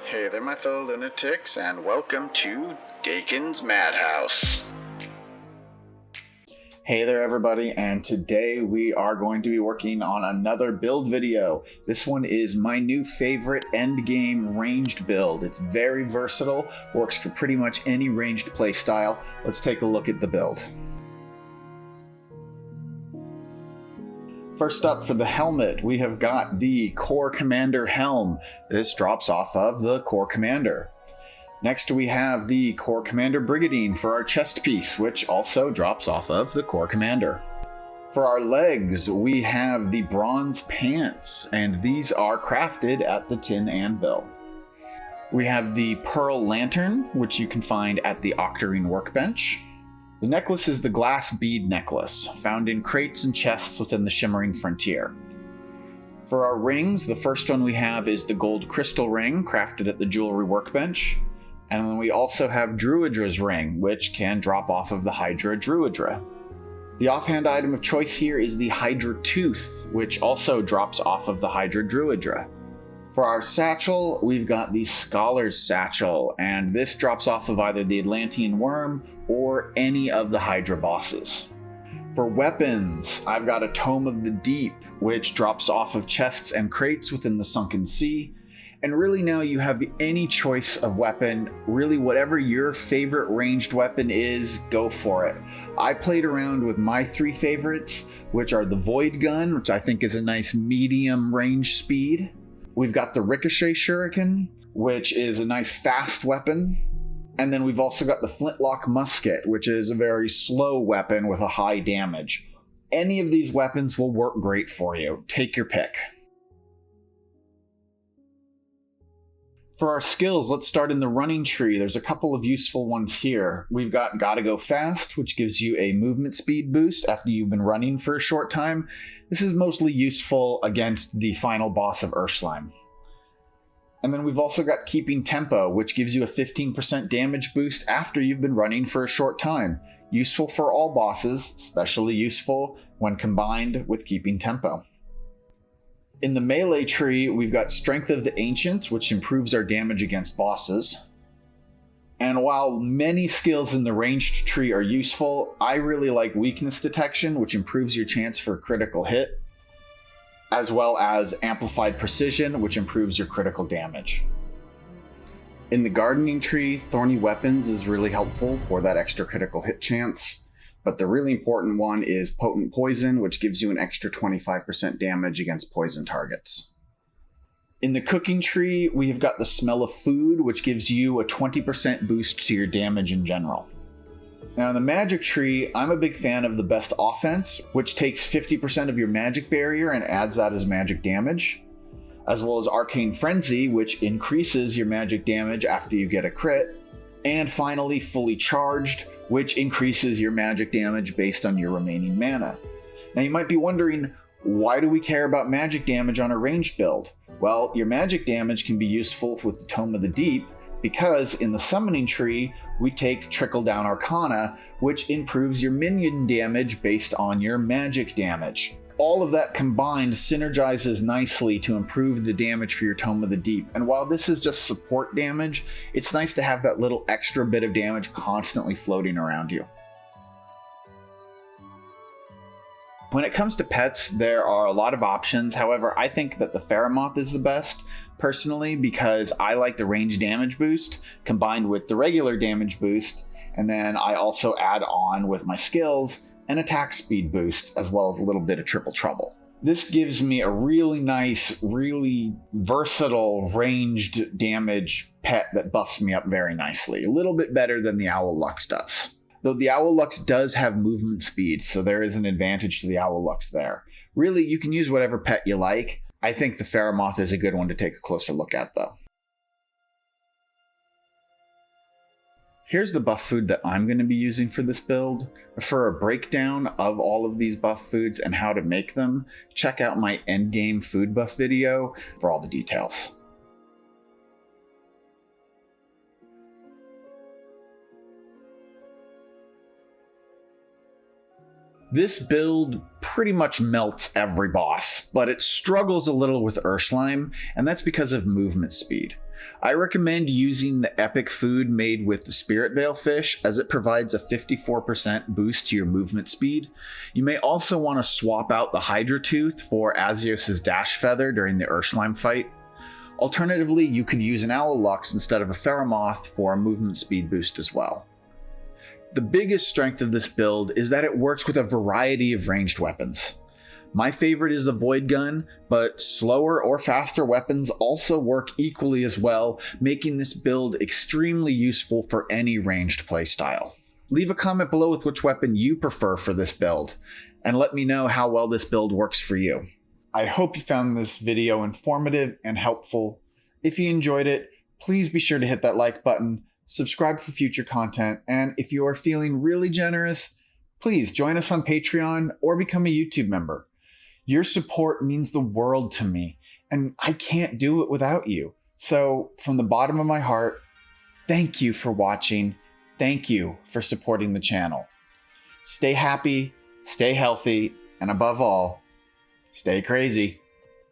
Hey there, my fellow lunatics, and welcome to Dakon's Madhouse. Hey there, everybody, and today we are going to be working on another build video. This one is my new favorite endgame ranged build. It's very versatile, works for pretty much any ranged playstyle. Let's take a look at the build. First up, for the helmet, we have got the Core Commander helm. This drops off of the Core Commander. Next, we have the Core Commander Brigandine for our chest piece, which also drops off of the Core Commander. For our legs, we have the bronze pants, and these are crafted at the Tin Anvil. We have the Pearl Lantern, which you can find at the Octarine Workbench. The necklace is the glass bead necklace, found in crates and chests within the Shimmering Frontier. For our rings, the first one we have is the gold crystal ring, crafted at the Jewelry Workbench. And then we also have Druidra's ring, which can drop off of the Hydra Druidra. The offhand item of choice here is the Hydra Tooth, which also drops off of the Hydra Druidra. For our satchel, we've got the Scholar's Satchel, and this drops off of either the Atlantean Worm or any of the Hydra bosses. For weapons, I've got a Tome of the Deep, which drops off of chests and crates within the Sunken Sea. And really now you have any choice of weapon. Really whatever your favorite ranged weapon is, go for it. I played around with my three favorites, which are the Void Gun, which I think is a nice medium range speed. We've got the Ricochet Shuriken, which is a nice fast weapon. And then we've also got the Flintlock Musket, which is a very slow weapon with a high damage. Any of these weapons will work great for you. Take your pick. For our skills, let's start in the running tree. There's a couple of useful ones here. We've got Gotta Go Fast, which gives you a movement speed boost after you've been running for a short time. This is mostly useful against the final boss of Ursheim. And then we've also got Keeping Tempo, which gives you a 15% damage boost after you've been running for a short time. Useful for all bosses, especially useful when combined with Keeping Tempo. In the melee tree, we've got Strength of the Ancients, which improves our damage against bosses. And while many skills in the ranged tree are useful, I really like Weakness Detection, which improves your chance for a critical hit, as well as Amplified Precision, which improves your critical damage. In the gardening tree, Thorny Weapons is really helpful for that extra critical hit chance. But the really important one is Potent Poison, which gives you an extra 25% damage against poison targets. In the cooking tree, we have got the Smell of Food, which gives you a 20% boost to your damage in general. Now in the magic tree, I'm a big fan of the Best Offense, which takes 50% of your magic barrier and adds that as magic damage, as well as Arcane Frenzy, which increases your magic damage after you get a crit, and finally Fully Charged, which increases your magic damage based on your remaining mana. Now you might be wondering, why do we care about magic damage on a ranged build? Well, your magic damage can be useful with the Tome of the Deep, because in the summoning tree, we take Trickle Down Arcana, which improves your minion damage based on your magic damage. All of that combined synergizes nicely to improve the damage for your Tome of the Deep. And while this is just support damage, it's nice to have that little extra bit of damage constantly floating around you. When it comes to pets, there are a lot of options. However, I think that the Ferromoth is the best, personally, because I like the range damage boost combined with the regular damage boost. And then I also add on with my skills an attack speed boost, as well as a little bit of triple trouble. This gives me a really nice, really versatile ranged damage pet that buffs me up very nicely. A little bit better than the Owl Lux does. Though the Owl Lux does have movement speed, so there is an advantage to the Owl Lux there. Really, you can use whatever pet you like. I think the Ferromoth is a good one to take a closer look at, though. Here's the buff food that I'm going to be using for this build. For a breakdown of all of these buff foods and how to make them, check out my endgame food buff video for all the details. This build pretty much melts every boss, but it struggles a little with Ursheim, and that's because of movement speed. I recommend using the Epic food made with the Spirit Veil fish, as it provides a 54% boost to your movement speed. You may also want to swap out the Hydra Tooth for Azios' Dash Feather during the Urslime fight. Alternatively, you could use an Owl Lux instead of a Ferromoth for a movement speed boost as well. The biggest strength of this build is that it works with a variety of ranged weapons. My favorite is the Void Gun, but slower or faster weapons also work equally as well, making this build extremely useful for any ranged playstyle. Leave a comment below with which weapon you prefer for this build, and let me know how well this build works for you. I hope you found this video informative and helpful. If you enjoyed it, please be sure to hit that like button, subscribe for future content, and if you are feeling really generous, please join us on Patreon or become a YouTube member. Your support means the world to me, and I can't do it without you. So, from the bottom of my heart, thank you for watching. Thank you for supporting the channel. Stay happy, stay healthy, and above all, stay crazy.